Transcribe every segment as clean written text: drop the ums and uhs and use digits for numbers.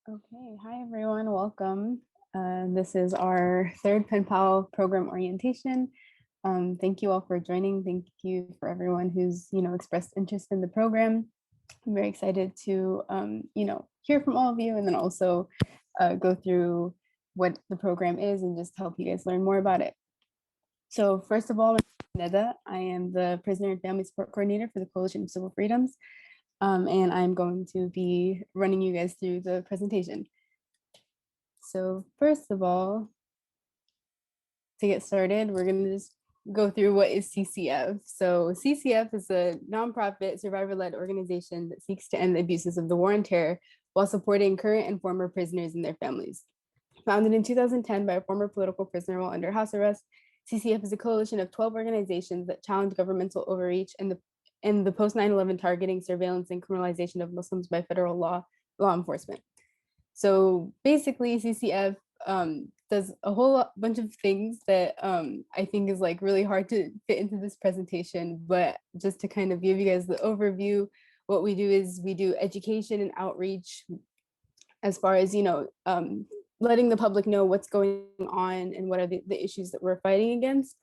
Okay, hi everyone, welcome. This is our third Pen Pal program orientation. Thank you all for joining. Thank you for everyone who's expressed interest in the program. I'm very excited to hear from all of you and then also go through what the program is and just help you guys learn more about it. So first of all, I'm Neda. I am the Prisoner and Family Support Coordinator for the Coalition of Civil Freedoms. And I'm going to be running you guys through the presentation. So first of all, to get started, we're going to just go through what is CCF. So CCF is a nonprofit survivor-led organization that seeks to end the abuses of the war on terror while supporting current and former prisoners and their families. Founded in 2010 by a former political prisoner while under house arrest, CCF is a coalition of 12 organizations that challenge governmental overreach and the post 9/11 targeting, surveillance, and criminalization of Muslims by federal law enforcement. So basically, CCF does a whole bunch of things that I think is like really hard to fit into this presentation. But just to kind of give you guys the overview, what we do is we do education and outreach as far as letting the public know what's going on and what are the issues that we're fighting against.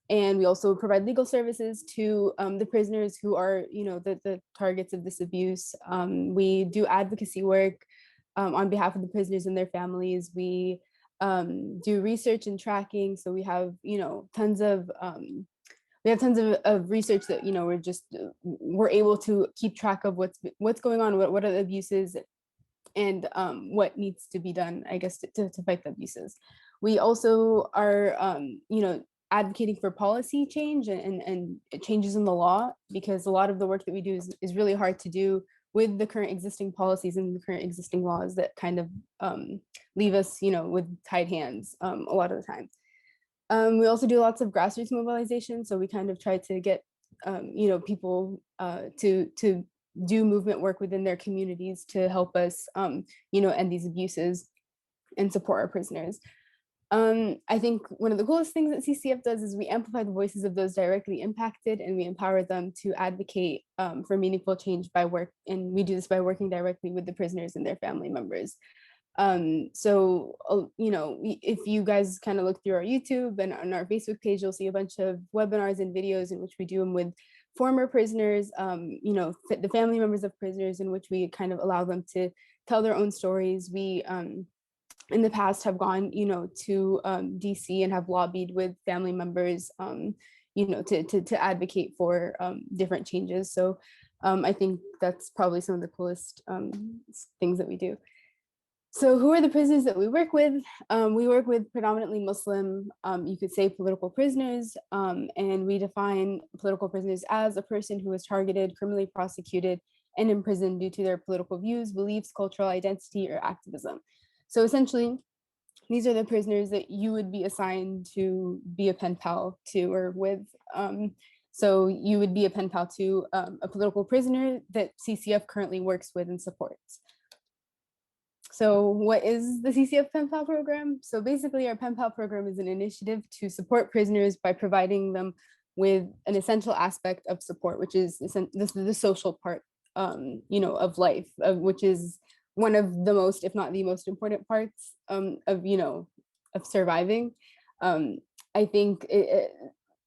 And we also provide legal services to the prisoners who are, the targets of this abuse. We do advocacy work on behalf of the prisoners and their families. We do research and tracking. So we have, tons of research that, we're able to keep track of what's going on, what are the abuses, and what needs to be done, I guess, to fight the abuses. We also are, advocating for policy change and changes in the law, because a lot of the work that we do is really hard to do with the current existing policies and the current existing laws that kind of leave us, with tied hands a lot of the time. We also do lots of grassroots mobilization. So we kind of try to get, people to do movement work within their communities to help us, end these abuses and support our prisoners. I think one of the coolest things that CCF does is we amplify the voices of those directly impacted, and we empower them to advocate for meaningful change by work. And we do this by working directly with the prisoners and their family members. So, if you guys kind of look through our YouTube and on our Facebook page, you'll see a bunch of webinars and videos in which we do them with former prisoners, the family members of prisoners, in which we kind of allow them to tell their own stories. We, in the past, have gone, to DC and have lobbied with family members, to advocate for different changes. So I think that's probably some of the coolest things that we do. So who are the prisoners that we work with? We work with predominantly Muslim, you could say political prisoners, and we define political prisoners as a person who is targeted, criminally prosecuted, and imprisoned due to their political views, beliefs, cultural identity, or activism. So essentially, these are the prisoners that you would be assigned to be a pen pal to or with. So you would be a pen pal to a political prisoner that CCF currently works with and supports. So what is the CCF Pen Pal Program? So basically, our Pen Pal Program is an initiative to support prisoners by providing them with an essential aspect of support, which is the social part, of life, which is one of the most, if not the most important parts of surviving. I think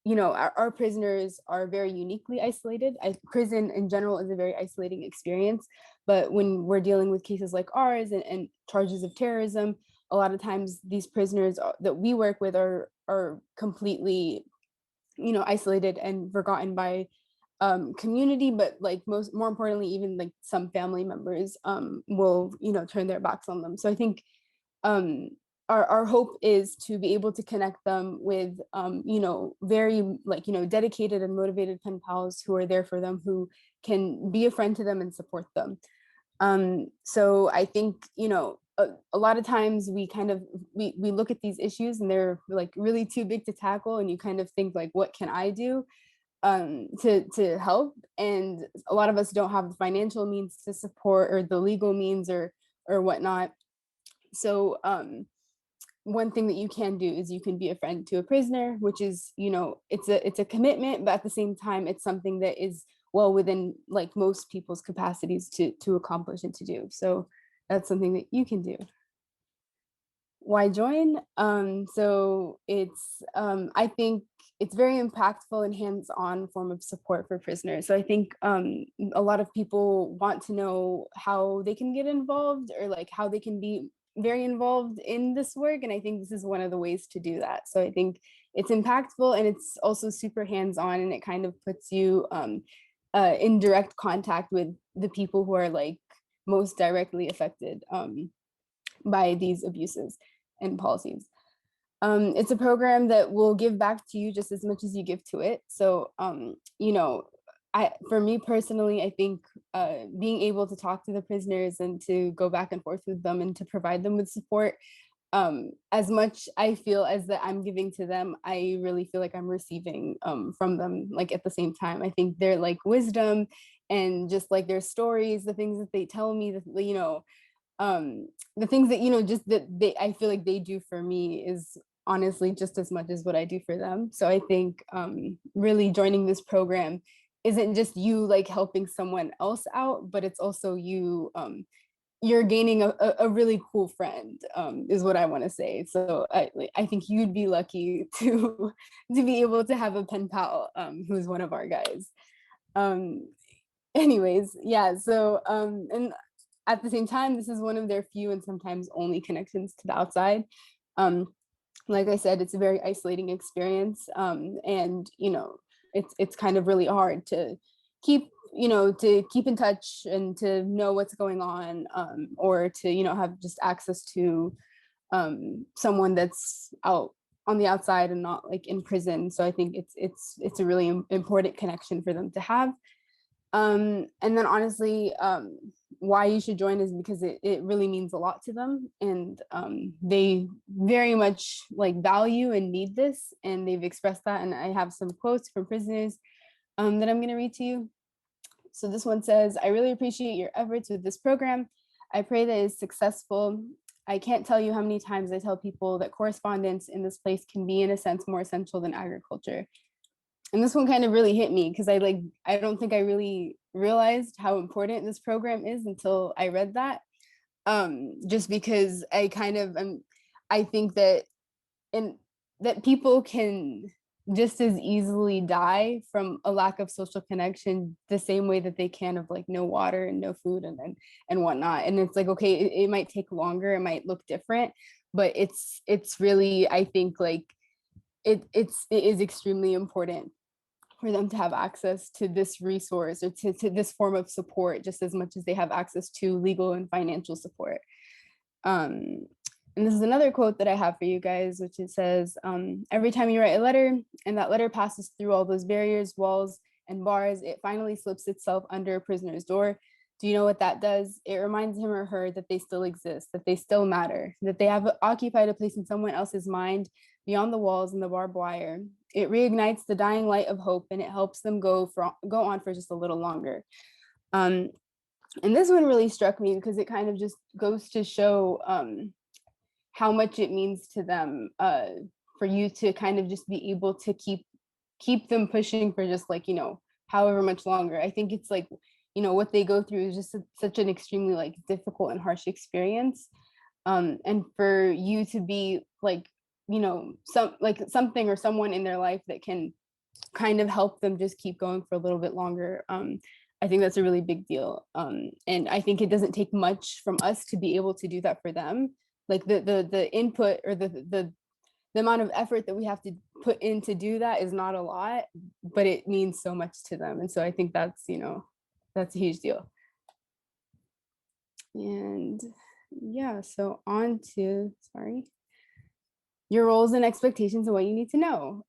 our prisoners are very uniquely isolated. Prison in general is a very isolating experience, but when we're dealing with cases like ours and charges of terrorism, a lot of times these prisoners that we work with are completely, isolated and forgotten by community, but like more importantly, even like some family members will turn their backs on them. So I think our hope is to be able to connect them with very dedicated and motivated pen pals who are there for them, who can be a friend to them and support them. So I think a lot of times we look at these issues and they're like really too big to tackle, and you kind of think like, what can I do to help? And a lot of us don't have the financial means to support, or the legal means, or whatnot. So one thing that you can do is you can be a friend to a prisoner, which is, it's a commitment, but at the same time, it's something that is well within like most people's capacities to accomplish and to do. So that's something that you can do. Why join? So it's I think it's very impactful and hands-on form of support for prisoners. So I think a lot of people want to know how they can get involved, or like how they can be very involved in this work. And I think this is one of the ways to do that. So I think it's impactful, and it's also super hands-on, and it kind of puts you in direct contact with the people who are like most directly affected by these abuses and policies. It's a program that will give back to you just as much as you give to it. So, you know, for me personally, I think being able to talk to the prisoners and to go back and forth with them and to provide them with support, as much I feel as that I'm giving to them, I really feel like I'm receiving from them, like at the same time. I think their like wisdom and just like their stories, the things that they tell me, that, you know, the things that, you know, just that they, I feel like they do for me is honestly just as much as what I do for them. So I think really joining this program isn't just you like helping someone else out, but it's also you, you're gaining a really cool friend, is what I want to say. So I think you'd be lucky to be able to have a pen pal who's one of our guys. Um, anyways, yeah, so and at the same time, this is one of their few and sometimes only connections to the outside. Um, like I said, it's a very isolating experience, and you know, it's kind of really hard to keep, you know, to keep in touch and to know what's going on, or to, you know, have just access to someone that's out on the outside and not like in prison. So I think it's a really important connection for them to have. And then honestly, why you should join is because it really means a lot to them, and they very much like value and need this, and they've expressed that. And I have some quotes from prisoners that I'm going to read to you. So this one says, "I really appreciate your efforts with this program. I pray that it's successful. I can't tell you how many times I tell people that correspondence in this place can be, in a sense, more essential than agriculture." And this one kind of really hit me because I don't think I really realized how important this program is until I read that. Just because I kind of I think that, and that people can just as easily die from a lack of social connection the same way that they can of like no water and no food and whatnot. And it's like, okay, it might take longer, it might look different, but it's really, I think like it is extremely important for them to have access to this resource, or to this form of support, just as much as they have access to legal and financial support. And this is another quote that I have for you guys, which it says, "Every time you write a letter and that letter passes through all those barriers, walls, and bars, it finally slips itself under a prisoner's door. Do you know what that does? It reminds him or her that they still exist, that they still matter, that they have occupied a place in someone else's mind beyond the walls and the barbed wire. It reignites the dying light of hope, and it helps them go on for just a little longer." Um, and this one really struck me because it kind of just goes to show how much it means to them, for you to kind of just be able to keep them pushing for just like, you know, however much longer. I think it's like, you know, what they go through is just such an extremely like difficult and harsh experience. And for you to be like, you know, something or someone in their life that can kind of help them just keep going for a little bit longer. I think that's a really big deal. And I think it doesn't take much from us to be able to do that for them. Like the input, or the amount of effort that we have to put in to do that is not a lot, but it means so much to them. And so I think that's, you know, that's a huge deal. And yeah, so on to, sorry, your roles and expectations and what you need to know.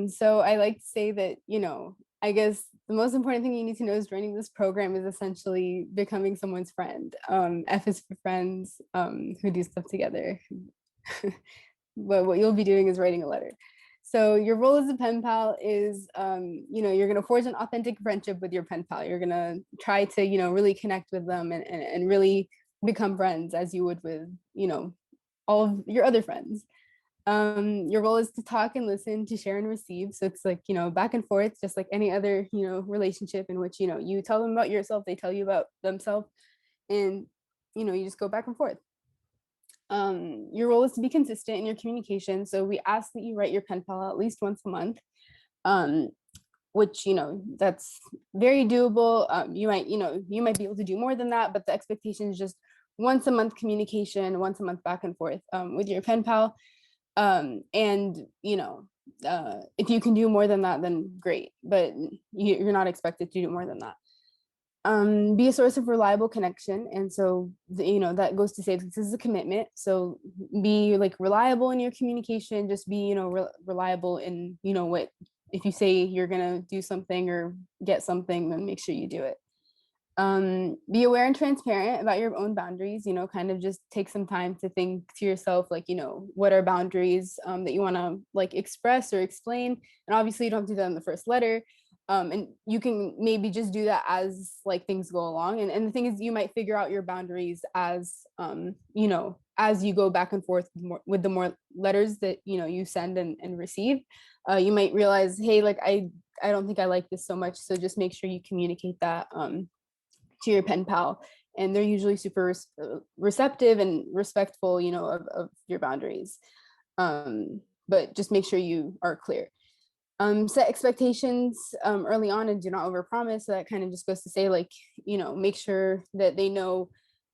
So I like to say that, you know, I guess the most important thing you need to know is joining this program is essentially becoming someone's friend. F is for friends, who do stuff together. But what you'll be doing is writing a letter. So your role as a pen pal is, you know, you're going to forge an authentic friendship with your pen pal. You're going to try to, you know, really connect with them, and really become friends as you would with, you know, all of your other friends. Your role is to talk and listen, to share and receive. So it's like, you know, back and forth, just like any other, you know, relationship in which, you know, you tell them about yourself, they tell you about themselves. And you just go back and forth. Your role is to be consistent in your communication. So we ask that you write your pen pal at least once a month, which, that's very doable. You might be able to do more than that, but the expectation is just once a month communication, once a month back and forth with your pen pal. And, if you can do more than that, then great, but you're not expected to do more than that. Be a source of reliable connection. And so, that goes to say this is a commitment. So be like reliable in your communication, just be, reliable in, what, if you say you're going to do something or get something, then make sure you do it. Be aware and transparent about your own boundaries, kind of just take some time to think to yourself, like, what are boundaries that you want to like express or explain. And obviously you don't do that in the first letter. And you can maybe just do that as like things go along. And the thing is, you might figure out your boundaries as, as you go back and forth with the more letters that, you send and receive. You might realize, hey, like, I don't think I like this so much. So just make sure you communicate that to your pen pal. And they're usually super receptive and respectful, of your boundaries. But just make sure you are clear. Set expectations early on and do not overpromise. So that kind of just goes to say, like, make sure that they know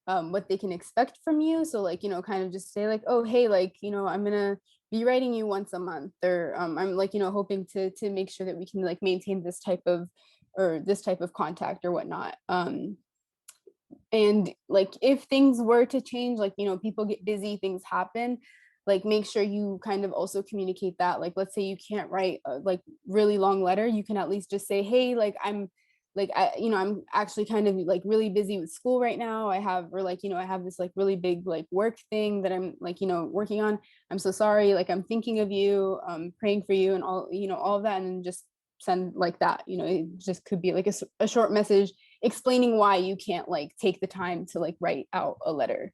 what they can expect from you. So like, kind of just say like, oh, hey, like, I'm gonna be writing you once a month, or I'm like, hoping to make sure that we can like maintain this type of contact or whatnot. And like if things were to change, like, people get busy, things happen, like make sure you kind of also communicate that. Like, let's say you can't write a like really long letter, you can at least just say, hey, like I'm actually kind of like really busy with school right now. I have this like really big like work thing that I'm like, working on. I'm so sorry. Like, I'm thinking of you, praying for you and all, all of that. And then just send like that, it just could be like a short message explaining why you can't like take the time to like write out a letter.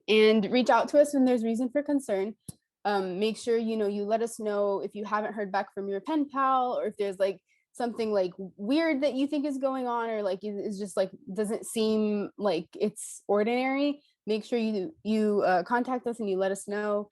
And reach out to us when there's reason for concern. Make sure, you let us know if you haven't heard back from your pen pal, or if there's like something like weird that you think is going on, or like it's just like doesn't seem like it's ordinary. Make sure you contact us and you let us know.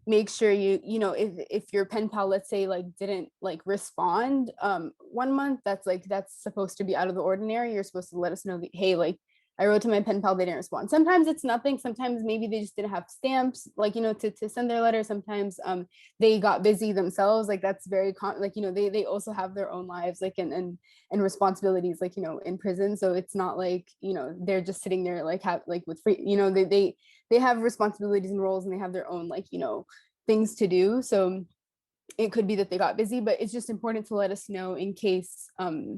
Make sure if your pen pal, let's say, like didn't like respond 1 month, that's supposed to be out of the ordinary. You're supposed to let us know that, hey, like, I wrote to my pen pal, they didn't respond. Sometimes it's nothing. Sometimes maybe they just didn't have stamps, like, to send their letter. Sometimes they got busy themselves. Like, that's very like, they also have their own lives, like, and responsibilities, like, in prison. So it's not like, they're just sitting there, like, with free, they have responsibilities and roles, and they have their own, like, things to do. So it could be that they got busy, but it's just important to let us know in case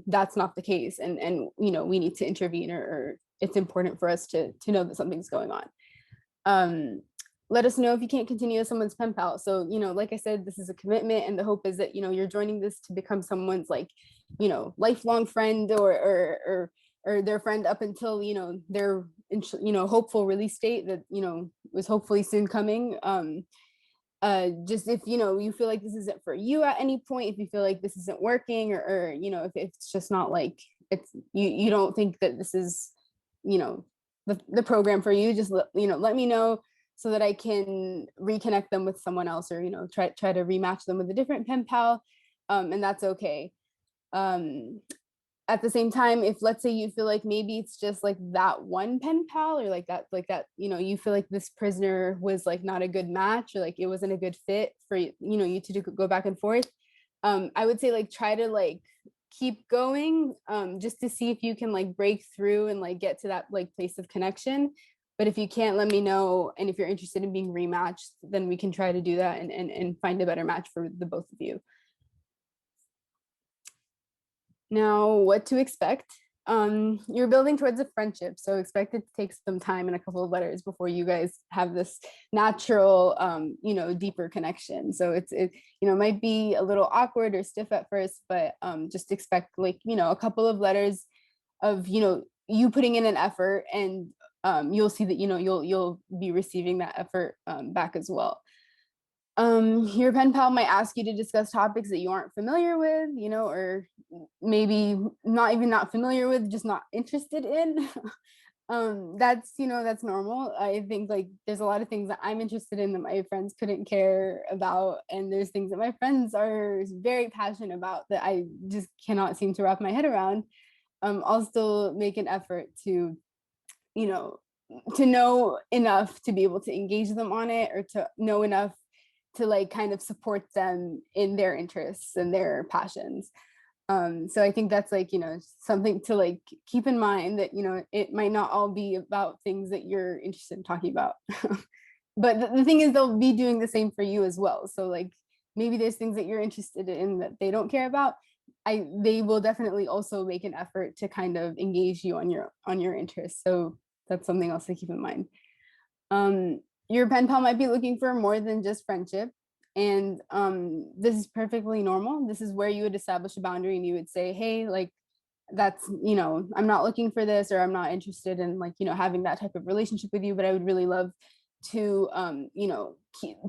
that's not the case, and we need to intervene, or it's important for us to know that something's going on. Let us know if you can't continue as someone's pen pal. So, like I said, this is a commitment, and the hope is that, you're joining this to become someone's like, lifelong friend, or their friend up until, their, hopeful release date that, was hopefully soon coming. Just if, you feel like this isn't for you at any point, if you feel like this isn't working, or if it's just not like, it's, you don't think that this is, the program for you, just let me know, so that I can reconnect them with someone else, or try to rematch them with a different pen pal. And that's okay. At the same time, if, let's say, you feel like maybe it's just like that one pen pal, or like that, you feel like this prisoner was like not a good match, or like it wasn't a good fit for you to go back and forth, I would say, like, try to like keep going, just to see if you can like break through and like get to that like place of connection. But if you can't, let me know. And if you're interested in being rematched, then we can try to do that, and find a better match for the both of you. Now, what to expect? You're building towards a friendship, so expect it to take some time and a couple of letters before you guys have this natural, deeper connection. So it might be a little awkward or stiff at first, but just expect, like, a couple of letters of, you putting in an effort, and you'll see that, you'll be receiving that effort back as well. Your pen pal might ask you to discuss topics that you aren't familiar with, or maybe not familiar with, just not interested in. That's normal. I think like there's a lot of things that I'm interested in that my friends couldn't care about, and there's things that my friends are very passionate about that I just cannot seem to wrap my head around. I'll still make an effort to, you know, to know enough to be able to engage them on it, or to know enough to like kind of support them in their interests and their passions. So I think that's like, something to like keep in mind, that, it might not all be about things that you're interested in talking about. But the thing is, they'll be doing the same for you as well. So like maybe there's things that you're interested in that they don't care about. They will definitely also make an effort to kind of engage you on your interests. So that's something else to keep in mind. Your pen pal might be looking for more than just friendship. And this is perfectly normal. This is where you would establish a boundary and you would say, hey, like, that's, I'm not looking for this, or I'm not interested in like, having that type of relationship with you, but I would really love to,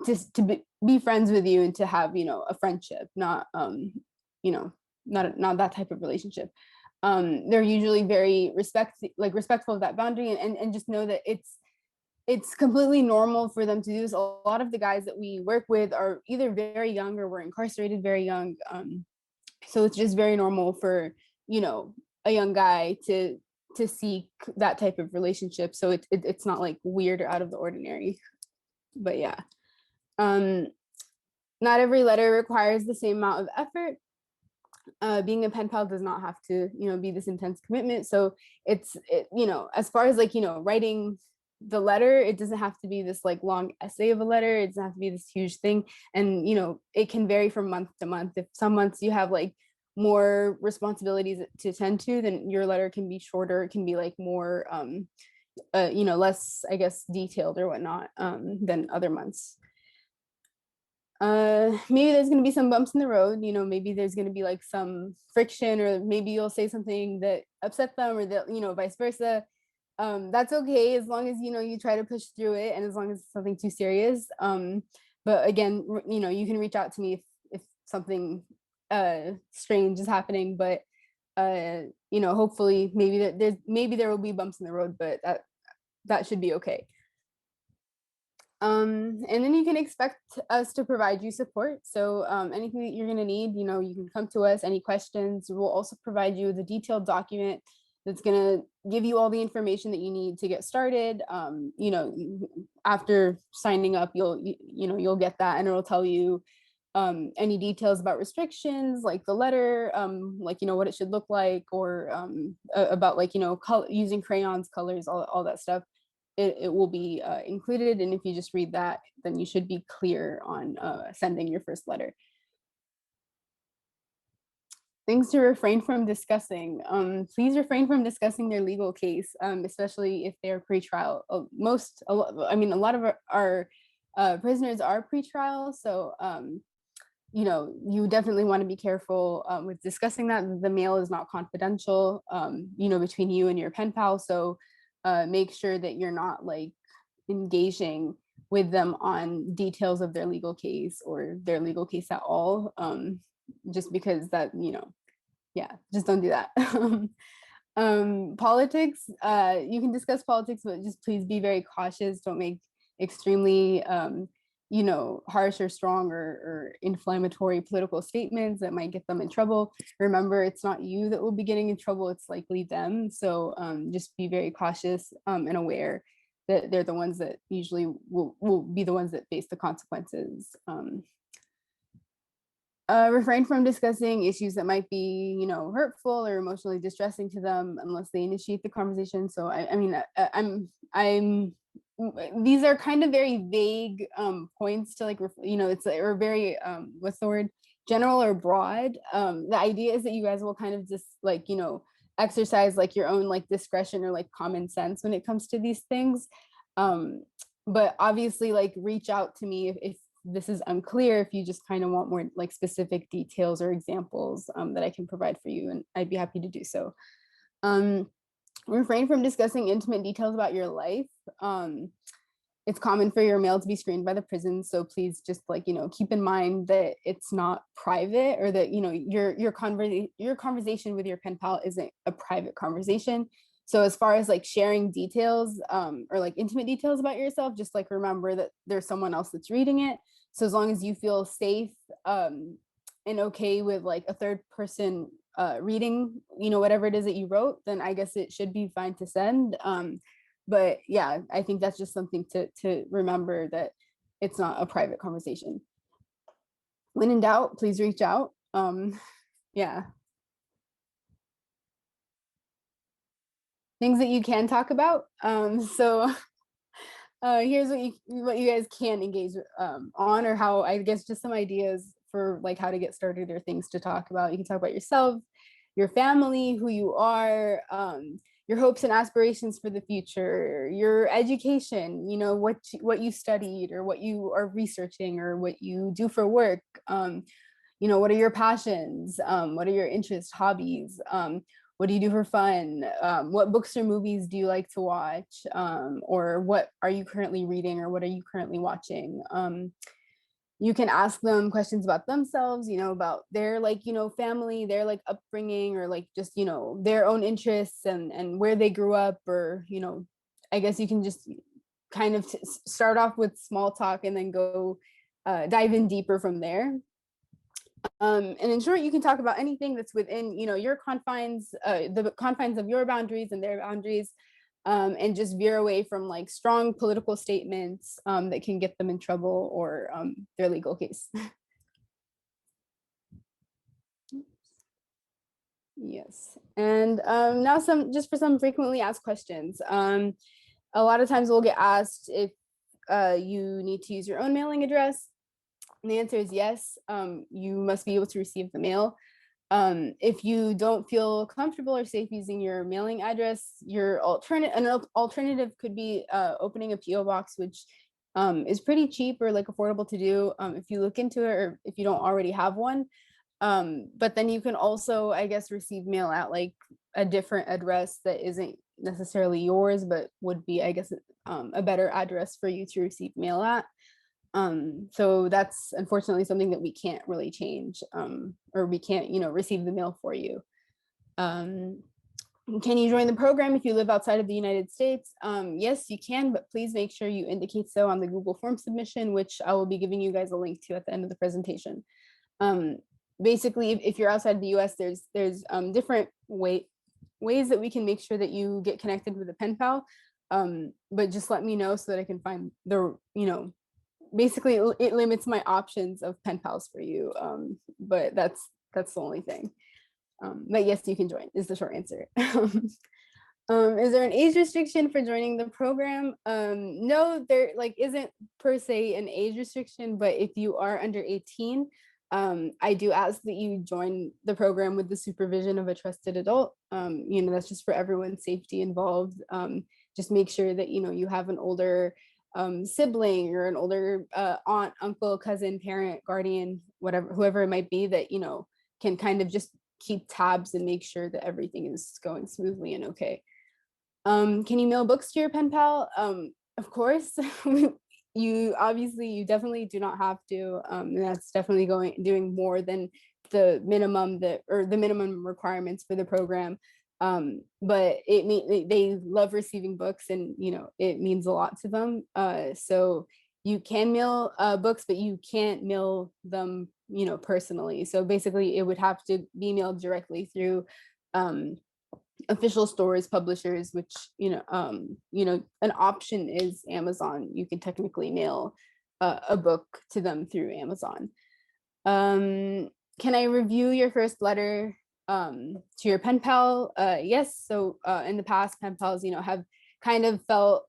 just to be friends with you and to have, a friendship, not, not that type of relationship. They're usually very respectful of that boundary, and just know that it's completely normal for them to do this. A lot of the guys that we work with are either very young or were incarcerated very young. So it's just very normal for, a young guy to seek that type of relationship. So it's not like weird or out of the ordinary. But yeah. Not every letter requires the same amount of effort. Being a pen pal does not have to, be this intense commitment. So as far as like, writing the letter, it doesn't have to be this like long essay of a letter. It doesn't have to be this huge thing. And, it can vary from month to month. If some months you have like more responsibilities to attend to, then your letter can be shorter. It can be like more, less, I guess, detailed or whatnot, than other months. Maybe there's going to be some bumps in the road, maybe there's going to be like some friction, or maybe you'll say something that upset them, or that, vice versa. That's okay, as long as, you try to push through it, and as long as it's something too serious. But again, you can reach out to me if something strange is happening, but hopefully maybe there will be bumps in the road, but that should be okay. And then you can expect us to provide you support. So anything that you're going to need, you can come to us. Any questions, we'll also provide you with a detailed document that's going to give you all the information that you need to get started. After signing up, you'll get that, and it'll tell you any details about restrictions, like the letter, like, what it should look like, or about like, using crayons, colors, all that stuff. It will be included. And if you just read that, then you should be clear on sending your first letter. Things to refrain from discussing. Please refrain from discussing their legal case, especially if they're pretrial. A lot of our prisoners are pretrial, so you definitely want to be careful with discussing that. The mail is not confidential, between you and your pen pal. So make sure that you're not like engaging with them on details of their legal case or their legal case at all. Just because that, just don't do that. Politics, you can discuss politics, but just please be very cautious. Don't make extremely, harsh or strong or inflammatory political statements that might get them in trouble. Remember, it's not you that will be getting in trouble, it's likely them. So just be very cautious and aware that they're the ones that usually will be the ones that face the consequences. Refrain from discussing issues that might be, hurtful or emotionally distressing to them unless they initiate the conversation. So I'm these are kind of very vague points to like, it's or very what's the word, general or broad. The idea is that you guys will kind of just like, exercise like your own like discretion or like common sense when it comes to these things. But obviously like reach out to me if this is unclear, if you just kind of want more like specific details or examples that I can provide for you, and I'd be happy to do so. Refrain from discussing intimate details about your life. it's common for your mail to be screened by the prison. So please just like, keep in mind that it's not private, or that, your conversation with your pen pal isn't a private conversation. So as far as like sharing details, or like intimate details about yourself, just like remember that there's someone else that's reading it. So as long as you feel safe, and okay with like a third person reading, whatever it is that you wrote, then I guess it should be fine to send. But yeah, I think that's just something to remember, that it's not a private conversation. When in doubt, please reach out. Yeah. Things that you can talk about. So here's what you guys can engage on, or how, I guess, just some ideas for like how to get started, or things to talk about. You can talk about yourself, your family, who you are, your hopes and aspirations for the future, your education, what you studied, or what you are researching, or what you do for work. What are your passions? What are your interests, hobbies? What do you do for fun? What books or movies do you like to watch? Or what are you currently reading, or what are you currently watching? You can ask them questions about themselves, about their like, family, their like upbringing, or like just, their own interests, and where they grew up, or, I guess you can just kind of start off with small talk, and then go dive in deeper from there. And in short, you can talk about anything that's within, your confines, the confines of your boundaries and their boundaries, and just veer away from like strong political statements that can get them in trouble, or their legal case. Yes. And now just for some frequently asked questions. A lot of times we'll get asked if you need to use your own mailing address. And the answer is yes. You must be able to receive the mail. If you don't feel comfortable or safe using your mailing address, an alternative could be opening a PO box, which is pretty cheap or like affordable to do if you look into it, or if you don't already have one. But then you can also, I guess, receive mail at like a different address that isn't necessarily yours, but would be, I guess, a better address for you to receive mail at. So that's unfortunately something that we can't really change, or we can't, receive the mail for you. Can you join the program if you live outside of the United States? Yes, you can, but please make sure you indicate so on the Google form submission, which I will be giving you guys a link to at the end of the presentation. Basically, if you're outside the US, there's different ways that we can make sure that you get connected with a pen pal. But just let me know so that I can find the, basically it limits my options of pen pals for you. But that's the only thing. But yes, you can join is the short answer. Is there an age restriction for joining the program? No, there isn't per se an age restriction, but if you are under 18, I do ask that you join the program with the supervision of a trusted adult. That's just for everyone's safety involved. Just make sure that, you have an older sibling, or an older aunt, uncle, cousin, parent, guardian, whoever it might be, that, can kind of just keep tabs and make sure that everything is going smoothly and okay. Can you mail books to your pen pal? Of course. You definitely do not have to. That's definitely doing more than the minimum requirements for the program. But they love receiving books, and it means a lot to them. So you can mail books, but you can't mail them personally. So basically it would have to be mailed directly through official stores, publishers, which an option is Amazon. You can technically mail a book to them through Amazon. Can I review your first letter to your pen pal? Yes. So in the past, pen pals have kind of felt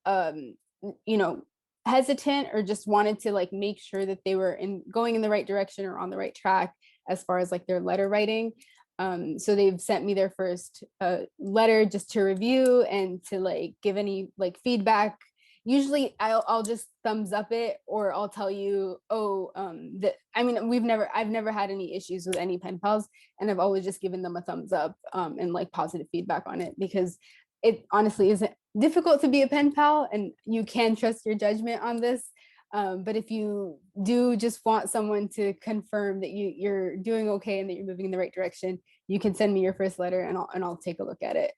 hesitant, or just wanted to make sure that they were going in the right direction, or on the right track as far as their letter writing. So they've sent me their first letter just to review and to give any feedback. Usually I'll just thumbs up it, or I'll tell you, I've never had any issues with any pen pals, and I've always just given them a thumbs up and positive feedback on it, because it honestly isn't difficult to be a pen pal, and you can trust your judgment on this. But if you do just want someone to confirm that you're doing okay and that you're moving in the right direction, you can send me your first letter, and I'll take a look at it.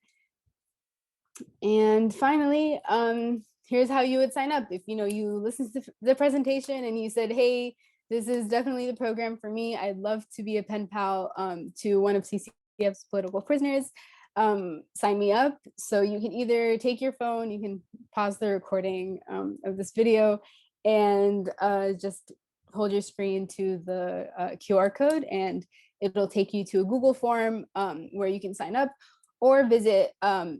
And finally, here's how you would sign up. If you listen to the presentation and you said, hey, this is definitely the program for me, I'd love to be a pen pal to one of CCF's political prisoners, sign me up. So you can either take your phone, you can pause the recording of this video, and just hold your screen to the QR code, and it'll take you to a Google form where you can sign up, or visit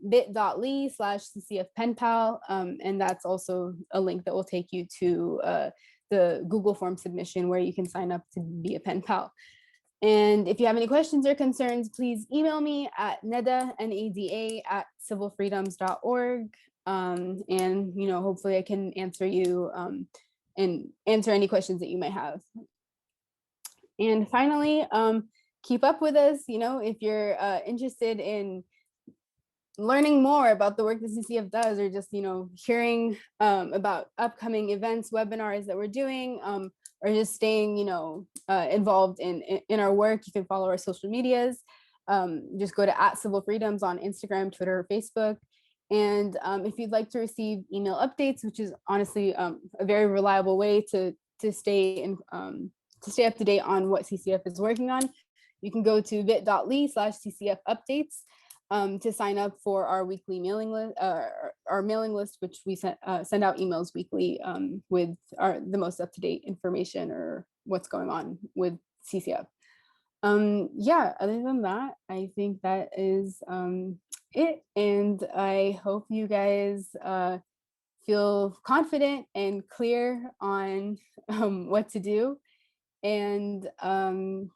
bit.ly/CCF Pen Pal, and that's also a link that will take you to the Google form submission where you can sign up to be a pen pal. And if you have any questions or concerns, please email me at neda@civilfreedoms.org, and hopefully I can answer you and answer any questions that you might have. And finally, keep up with us. If you're interested in learning more about the work that CCF does, or just hearing about upcoming events, webinars that we're doing, or just staying involved in our work, you can follow our social medias. Just go to @civilfreedoms on Instagram, Twitter, or Facebook. And if you'd like to receive email updates, which is honestly a very reliable way to stay up to date on what CCF is working on, you can go to bit.ly/CCF updates to sign up for our weekly mailing list, our mailing list, which we send out emails weekly with the most up-to-date information or what's going on with CCF. Yeah, other than that, I think that is it. And I hope you guys feel confident and clear on what to do. And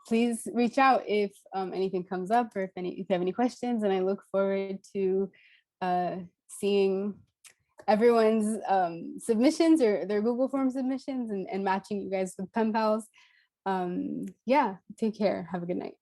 please reach out if anything comes up, or if you have any questions. And I look forward to seeing everyone's submissions or their Google form submissions, and matching you guys with pen pals. Yeah, take care. Have a good night.